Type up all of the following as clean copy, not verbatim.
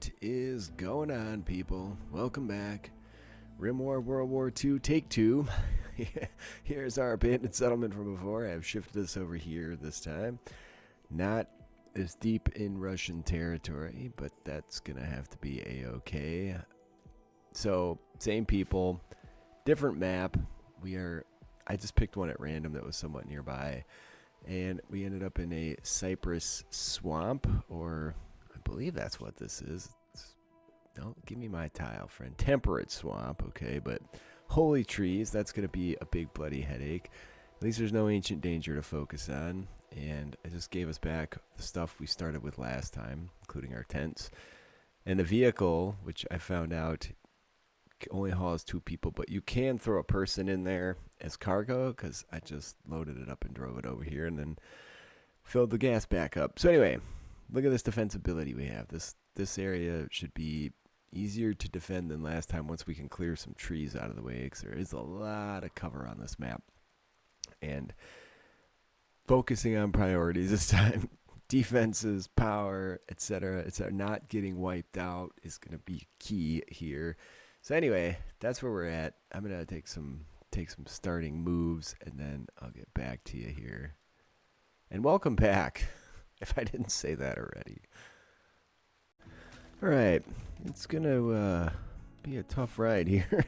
What is going on, people? Welcome back. RimWar World War II Take 2. Here's our abandoned settlement from before. I've shifted this over here this time. Not as deep in Russian territory, but that's gonna have to be a-okay. So, same people, different map. I just picked one at random that was somewhat nearby, and we ended up in a cypress swamp, or I believe that's what this is. Don't give me my tile, friend. Temperate swamp, okay, but holy trees, that's going to be a big bloody headache. At least there's no ancient danger to focus on, and I just gave us back the stuff we started with last time, including our tents. And the vehicle, which I found out only hauls 2 people, but you can throw a person in there as cargo, because I just loaded it up and drove it over here and then filled the gas back up. So anyway, look at this defensibility we have. This area should be easier to defend than last time once we can clear some trees out of the way, because there is a lot of cover on this map. And focusing on priorities this time, defenses, power, etc., not getting wiped out is going to be key here. So anyway, that's where we're at. I'm going to take some starting moves, and then I'll get back to you here. And welcome back, if I didn't say that already. Alright, it's going to be a tough ride here.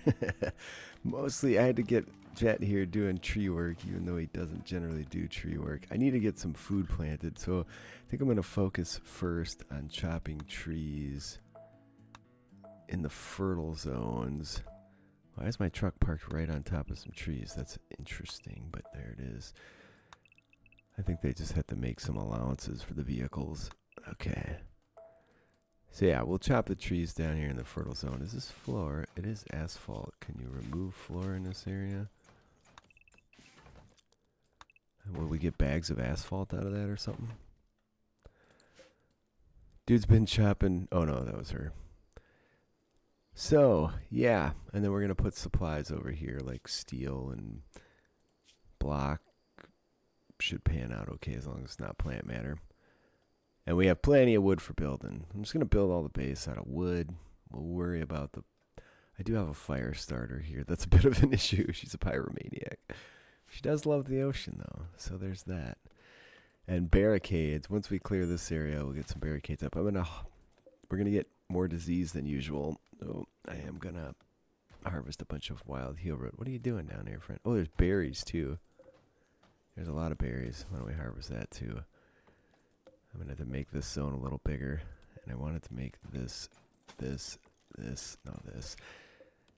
Mostly I had to get Jet here doing tree work, even though he doesn't generally do tree work. I need to get some food planted, so I think I'm going to focus first on chopping trees in the fertile zones. Why is my truck parked right on top of some trees? That's interesting, but there it is. I think they just had to make some allowances for the vehicles. Okay. So yeah, we'll chop the trees down here in the fertile zone. Is this floor? It is asphalt. Can you remove floor in this area? Will we get bags of asphalt out of that or something? Dude's been chopping. Oh no, that was her. So, yeah, and then we're going to put supplies over here, like steel and block. Should pan out okay as long as it's not plant matter. And we have plenty of wood for building. I'm just going to build all the base out of wood. We'll worry about the... I do have a fire starter here. That's a bit of an issue. She's a pyromaniac. She does love the ocean, though, so there's that. And barricades. Once we clear this area, we'll get some barricades up. We're going to get more disease than usual. So I am going to harvest a bunch of wild heel root. What are you doing down here, friend? Oh, there's berries, too. There's a lot of berries. Why don't we harvest that, too? I'm going to have to make this zone a little bigger. And I wanted to make this.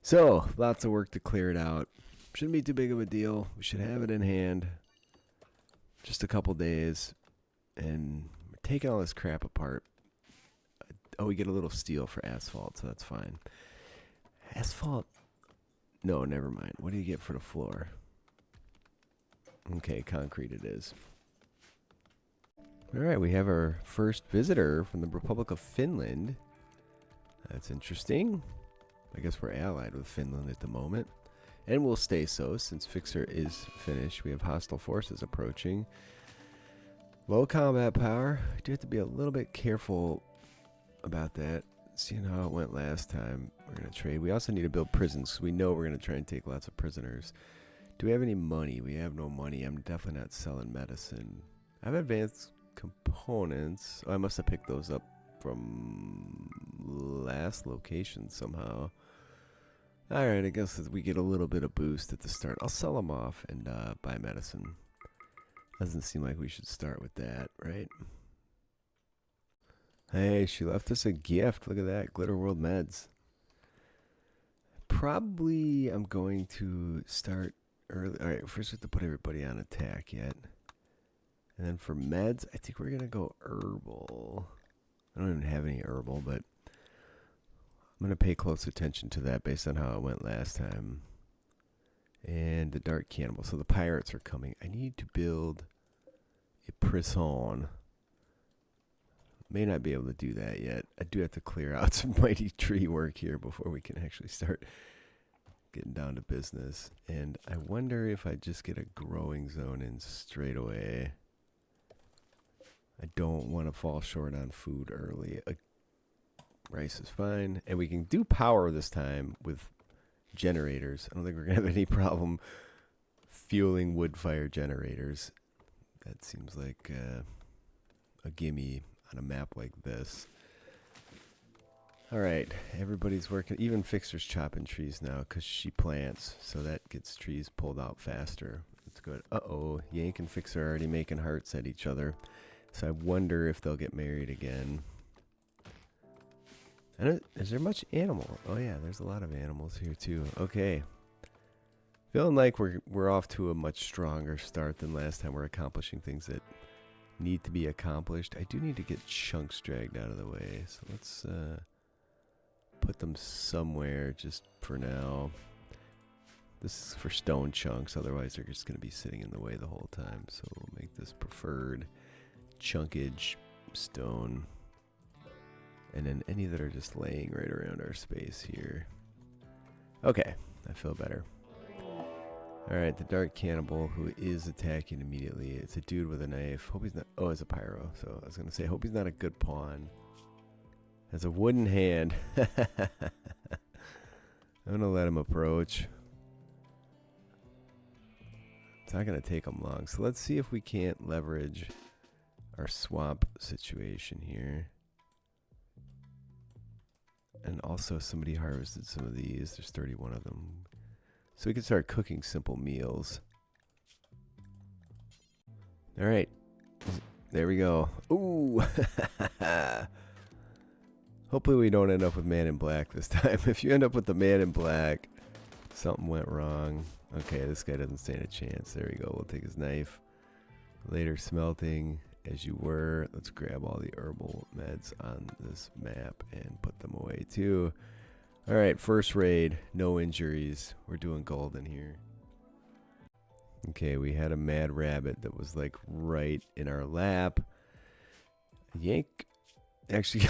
So, lots of work to clear it out. Shouldn't be too big of a deal. We should have it in hand. Just a couple days. And we're taking all this crap apart. Oh, we get a little steel for asphalt, so that's fine. Asphalt? No, never mind. What do you get for the floor? Okay, concrete it is. Alright, we have our first visitor from the Republic of Finland. That's interesting. I guess we're allied with Finland at the moment. And we'll stay so, since Fixer is finished. We have hostile forces approaching. Low combat power. I do have to be a little bit careful about that. Seeing how it went last time. We're going to trade. We also need to build prisons, because we know we're going to try and take lots of prisoners. Do we have any money? We have no money. I'm definitely not selling medicine. I have advanced components. Oh, I must have picked those up from last location somehow. Alright, I guess we get a little bit of boost at the start. I'll sell them off and buy medicine. Doesn't seem like we should start with that, right? Hey, she left us a gift. Look at that. Glitter World Meds. Probably I'm going to start early. Alright, first we have to put everybody on attack yet. And then for meds, I think we're going to go herbal. I don't even have any herbal, but I'm going to pay close attention to that based on how it went last time. And the dark cannibal. So the pirates are coming. I need to build a prison. May not be able to do that yet. I do have to clear out some mighty tree work here before we can actually start getting down to business. And I wonder if I just get a growing zone in straight away. I don't want to fall short on food early. Rice is fine. And we can do power this time with generators. I don't think we're going to have any problem fueling wood-fire generators. That seems like a gimme on a map like this. All right, everybody's working. Even Fixer's chopping trees now because she plants, so that gets trees pulled out faster. That's good. Uh-oh, Yank and Fixer are already making hearts at each other. So I wonder if they'll get married again. Is there much animal? Oh yeah, there's a lot of animals here too. Okay. Feeling like we're off to a much stronger start than last time. We're accomplishing things that need to be accomplished. I do need to get chunks dragged out of the way. So let's put them somewhere just for now. This is for stone chunks, otherwise they're just going to be sitting in the way the whole time. So we'll make this preferred chunkage stone. And then any that are just laying right around our space here. Okay, I feel better. Alright, the Dark Cannibal who is attacking immediately. It's a dude with a knife. Hope he's not... Oh, it's a pyro. So I was going to say, hope he's not a good pawn. Has a wooden hand. I'm going to let him approach. It's not going to take him long. So let's see if we can't leverage our swamp situation here. And also somebody harvested some of these. There's 31 of them. So we can start cooking simple meals. All right. There we go. Ooh. Hopefully we don't end up with Man in Black this time. If you end up with the Man in Black, something went wrong. Okay, this guy doesn't stand a chance. There we go. We'll take his knife. Later smelting. As you were, let's grab all the herbal meds on this map and put them away too. All right, first raid, no injuries. We're doing golden here. Okay, we had a mad rabbit that was like right in our lap. Yank actually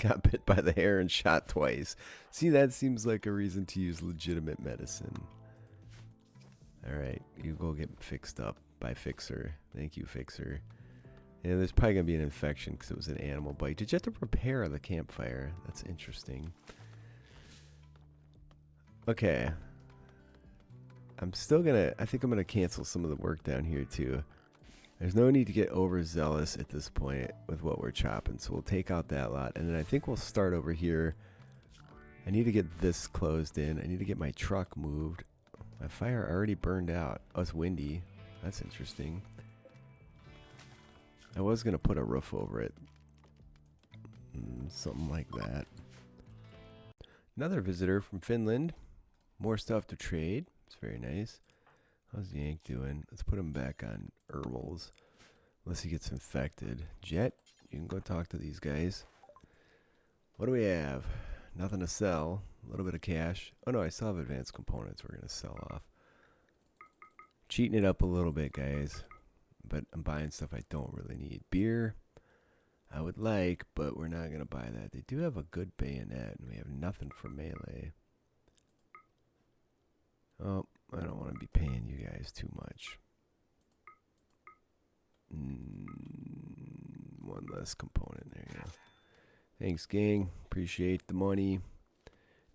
got bit by the hair and shot twice. See, that seems like a reason to use legitimate medicine. All right, you go get fixed up by Fixer. Thank you, Fixer. Yeah, there's probably going to be an infection because it was an animal bite. Did you have to prepare the campfire? That's interesting. Okay. I'm still going to... I think I'm going to cancel some of the work down here, too. There's no need to get overzealous at this point with what we're chopping. So we'll take out that lot. And then I think we'll start over here. I need to get this closed in. I need to get my truck moved. My fire already burned out. Oh, it's windy. That's interesting. I was going to put a roof over it. Something like that. Another visitor from Finland. More stuff to trade. It's very nice. How's Yank doing? Let's put him back on herbals. Unless he gets infected. Jet, you can go talk to these guys. What do we have? Nothing to sell. A little bit of cash. Oh no, I still have advanced components we're going to sell off. Cheating it up a little bit, guys. But I'm buying stuff I don't really need. Beer, I would like, but we're not going to buy that. They do have a good bayonet, and we have nothing for melee. Oh, I don't want to be paying you guys too much. One less component. There you go. Thanks, gang. Appreciate the money.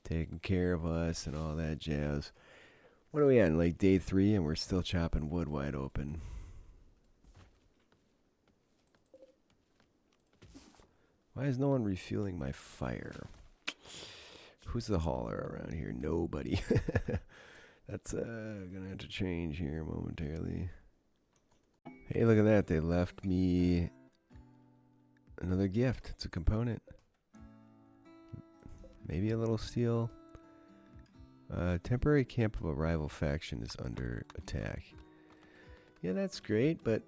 Taking care of us and all that jazz. What are we on? Like day 3, and we're still chopping wood wide open. Why is no one refueling my fire? Who's the hauler around here? Nobody. That's gonna have to change here momentarily. Hey, look at that. They left me another gift. It's a component. Maybe a little steel. Temporary camp of a rival faction is under attack. Yeah, that's great, but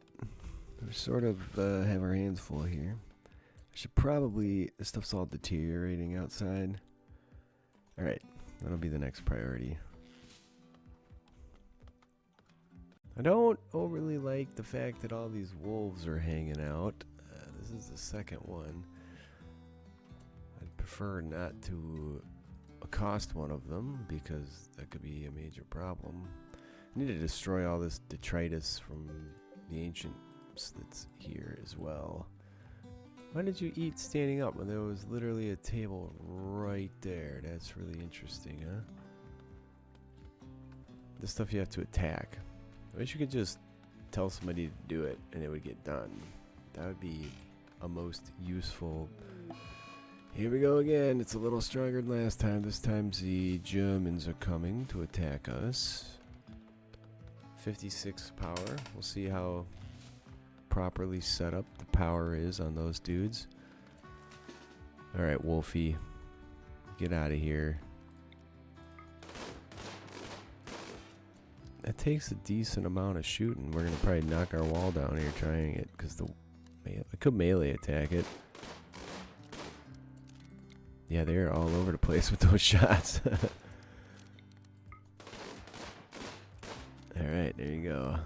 we sort of have our hands full here. I should probably... This stuff's all deteriorating outside. Alright, that'll be the next priority. I don't overly like the fact that all these wolves are hanging out. This is the second one. I'd prefer not to accost one of them because that could be a major problem. I need to destroy all this detritus from the ancients that's here as well. Why did you eat standing up when there was literally a table right there? That's really interesting, huh? This stuff you have to attack. I wish you could just tell somebody to do it and it would get done. That would be a most useful. Here we go again. It's a little stronger than last time. This time the Germans are coming to attack us. 56 power. We'll see how properly set up the power is on those dudes. Alright, Wolfie. Get out of here. That takes a decent amount of shooting. We're going to probably knock our wall down here trying it, because I could melee attack it. Yeah, they're all over the place with those shots. Alright, there you go.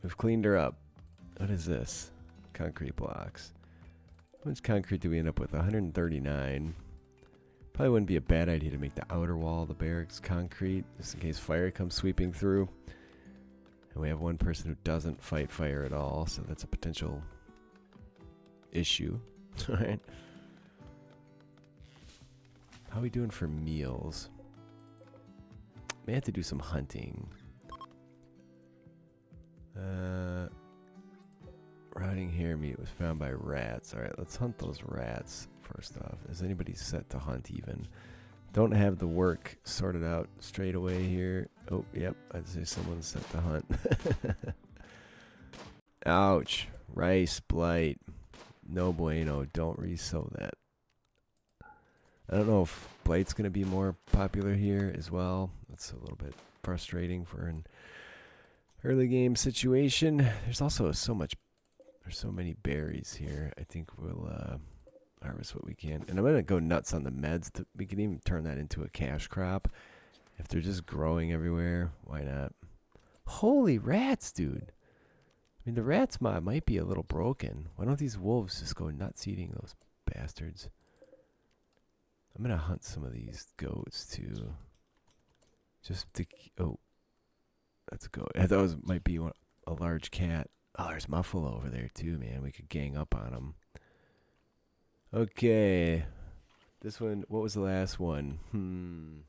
We've cleaned her up. What is this? Concrete blocks. How much concrete do we end up with? 139. Probably wouldn't be a bad idea to make the outer wall of the barracks concrete, just in case fire comes sweeping through. And we have one person who doesn't fight fire at all, so that's a potential issue. Alright. How are we doing for meals? May have to do some hunting. Rotting hare meat was found by rats. Alright, let's hunt those rats first off. Is anybody set to hunt even? Don't have the work sorted out straight away here. Oh, yep, I'd say someone's set to hunt. Ouch. Rice blight. No bueno. Don't re-sow that. I don't know if blight's going to be more popular here as well. That's a little bit frustrating for an early game situation. There's also there's so many berries here. I think we'll harvest what we can. And I'm going to go nuts on the meds. We can even turn that into a cash crop. If they're just growing everywhere, why not? Holy rats, dude. I mean, the rats mod might be a little broken. Why don't these wolves just go nuts eating those bastards? I'm going to hunt some of these goats, too. Just to... Oh. That's a goat. I thought it might be a large cat. Oh, there's Muffalo over there, too, man. We could gang up on him. Okay. This one... What was the last one?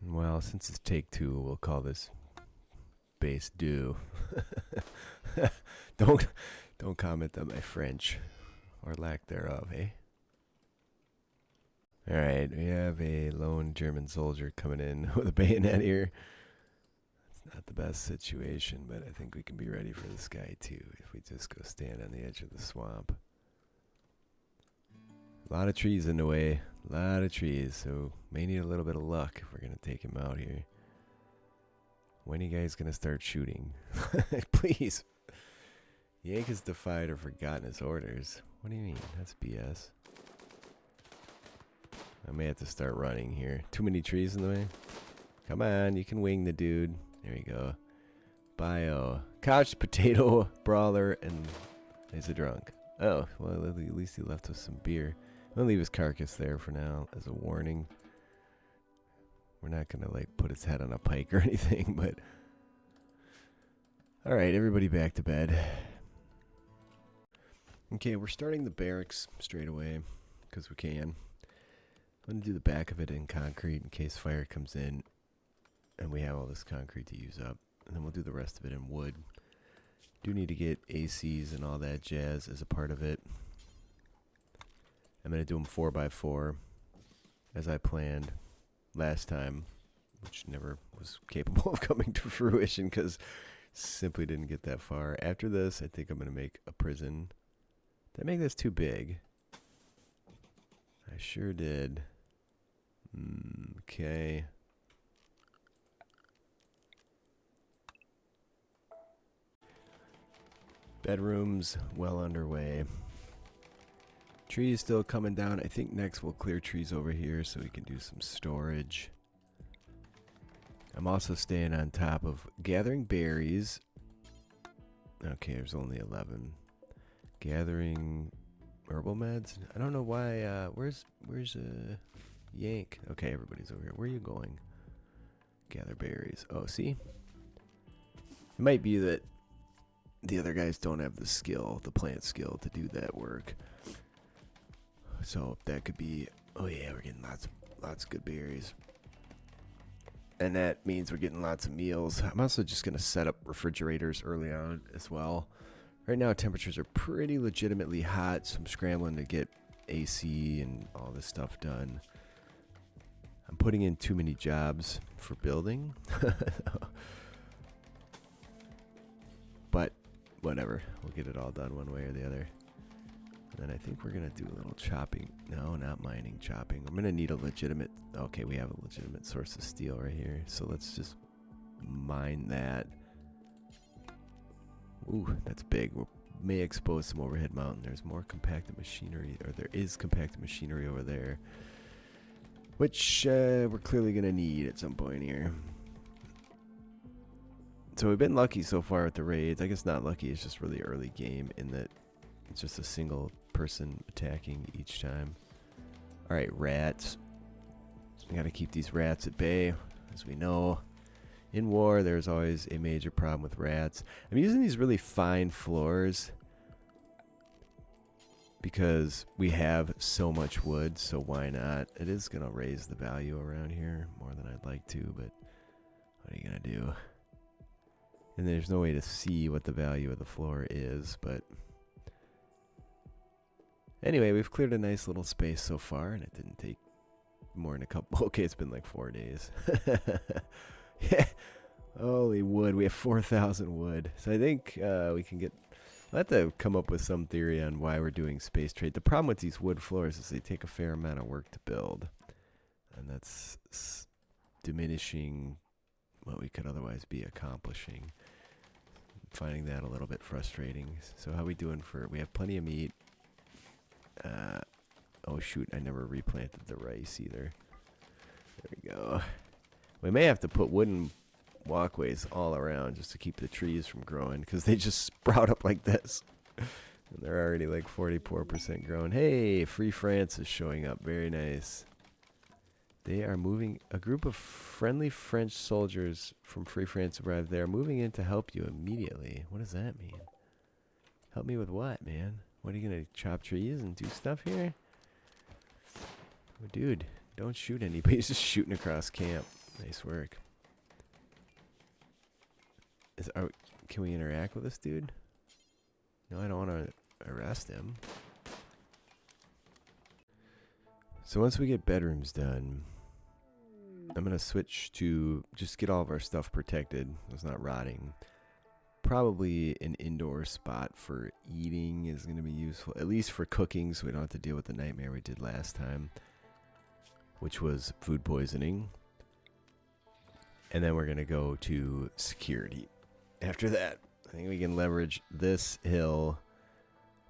Well, since it's take two, we'll call this base deux. Don't comment on my French. Or lack thereof, eh? Alright, we have a lone German soldier coming in with a bayonet here. It's not the best situation, but I think we can be ready for this guy too if we just go stand on the edge of the swamp. A lot of trees in the way. A lot of trees, so may need a little bit of luck if we're going to take him out here. When are you guys going to start shooting? Please. Yank has defied or forgotten his orders. What do you mean? That's BS. I may have to start running here. Too many trees in the way? Come on, you can wing the dude. There you go. Bio. Couch potato brawler, and he's a drunk. Oh, well, at least he left us some beer. I'll leave his carcass there for now as a warning. We're not going to, like, put his head on a pike or anything, but... Alright, everybody back to bed. Okay, we're starting the barracks straight away, because we can. I'm going to do the back of it in concrete in case fire comes in and we have all this concrete to use up. And then we'll do the rest of it in wood. Do need to get ACs and all that jazz as a part of it. I'm going to do them 4x4 as I planned last time, which never was capable of coming to fruition because simply didn't get that far. After this, I think I'm going to make a prison. Did I make this too big? I sure did. Okay. Bedrooms well underway. Trees still coming down. I think next we'll clear trees over here so we can do some storage. I'm also staying on top of gathering berries. Okay, there's only 11. Gathering herbal meds. I don't know why. Where's Yank? Okay, everybody's over here. Where are you going? Gather berries. Oh, see? It might be that the other guys don't have the skill, the plant skill to do that work. So that could be, oh yeah, we're getting lots of good berries. And that means we're getting lots of meals. I'm also just going to set up refrigerators early on as well. Right now temperatures are pretty legitimately hot, so I'm scrambling to get AC and all this stuff done. I'm putting in too many jobs for building. But whatever, we'll get it all done one way or the other. And then I think we're going to do a little chopping. No, not mining, chopping. I'm going to need a legitimate, okay, we have a legitimate source of steel right here. So let's just mine that. Ooh, that's big. We may expose some overhead mountain. There's more compacted machinery, or there is compacted machinery over there, which we're clearly going to need at some point here. So we've been lucky so far with the raids. I guess not lucky, it's just really early game in that it's just a single person attacking each time. Alright, rats. We gotta keep these rats at bay. As we know, in war there's always a major problem with rats. I'm using these really fine floors because we have so much wood, so why not? It is gonna raise the value around here more than I'd like to, but what are you gonna do? And there's no way to see what the value of the floor is, but anyway, we've cleared a nice little space so far, and it didn't take more than a couple. Okay, it's been like 4 days. Yeah, holy wood. We have 4,000 wood. So I think we can get. I'll have to come up with some theory on why we're doing space trade. The problem with these wood floors is they take a fair amount of work to build, and that's diminishing what we could otherwise be accomplishing. Finding that a little bit frustrating. So how we doing for, we have plenty of meat. Oh shoot, I never replanted the rice either. There we go. We may have to put wooden walkways all around just to keep the trees from growing, because they just sprout up like this. And they're already like 44% grown. Hey, Free France is showing up. Very nice. They are moving. A group of friendly French soldiers from Free France arrived. They are moving in to help you immediately. What does that mean? Help me with what, man? What, are you going to chop trees and do stuff here? Oh, dude, don't shoot anybody. He's just shooting across camp. Nice work. Can we interact with this dude? No, I don't want to arrest him. So once we get bedrooms done, I'm going to switch to just get all of our stuff protected. It's not rotting. Probably an indoor spot for eating is going to be useful, at least for cooking, so we don't have to deal with the nightmare we did last time, which was food poisoning. And then we're going to go to security. After that, I think we can leverage this hill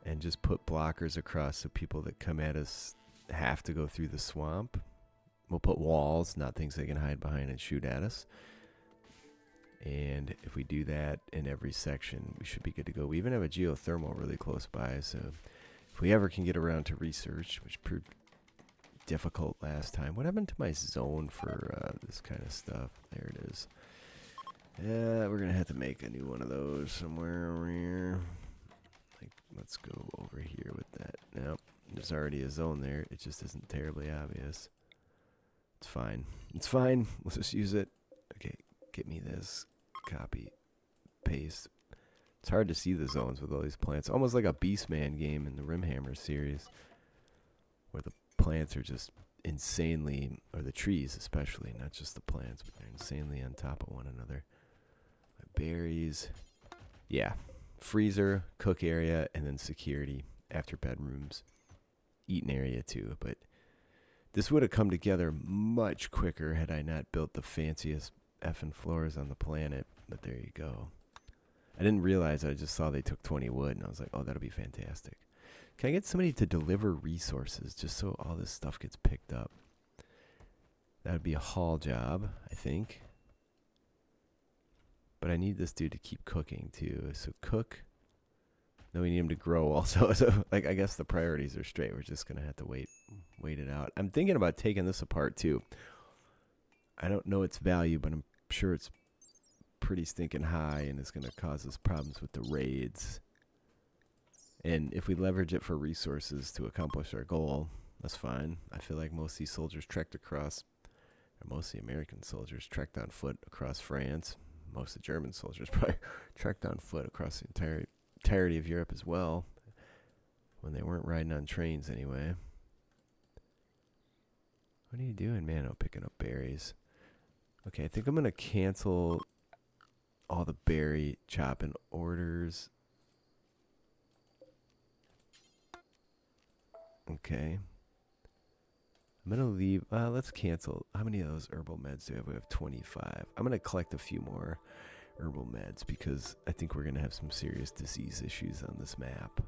and just put blockers across so people that come at us have to go through the swamp. We'll put walls, not things they can hide behind and shoot at us. And if we do that in every section, we should be good to go. We even have a geothermal really close by, so if we ever can get around to research, which proved difficult last time. What happened to my zone for this kind of stuff? There it is. Yeah, we're going to have to make a new one of those somewhere over here. Like, let's go over here with that. Nope, there's already a zone there. It just isn't terribly obvious. It's fine. It's fine. Let's just use it. Okay, get me this. Copy. Paste. It's hard to see the zones with all these plants. Almost like a Beastman game in the Rimhammer series, where the plants are just insanely, or the trees especially, not just the plants, but they're insanely on top of one another. Berries. Yeah. Freezer, cook area, and then security after bedrooms. Eating area too, but this would have come together much quicker had I not built the fanciest effing floors on the planet, but there you go. I didn't realize, I just saw they took 20 wood, and I was like, oh, that'll be fantastic. Can I get somebody to deliver resources just so all this stuff gets picked up? That would be a haul job, I think. But I need this dude to keep cooking, too. So cook. Then we need him to grow also. So, like, I guess the priorities are straight. We're just going to have to wait it out. I'm thinking about taking this apart, too. I don't know its value, but I'm sure it's pretty stinking high and is going to cause us problems with the raids. And if we leverage it for resources to accomplish our goal, that's fine. I feel like most of these soldiers trekked across, or most of the American soldiers trekked on foot across France. Most of the German soldiers probably trekked on foot across the entirety of Europe as well, when they weren't riding on trains anyway. What are you doing, man? Oh, picking up berries. Okay, I think I'm going to cancel all the berry chopping orders. Okay. I'm going to leave. Let's cancel. How many of those herbal meds do we have? We have 25. I'm going to collect a few more herbal meds because I think we're going to have some serious disease issues on this map.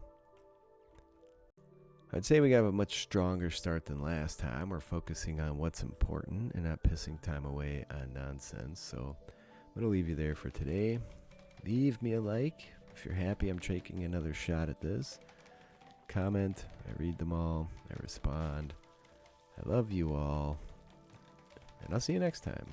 I'd say we have a much stronger start than last time. We're focusing on what's important and not pissing time away on nonsense. So I'm going to leave you there for today. Leave me a like if you're happy I'm taking another shot at this. Comment. I read them all. I respond. I love you all. And I'll see you next time.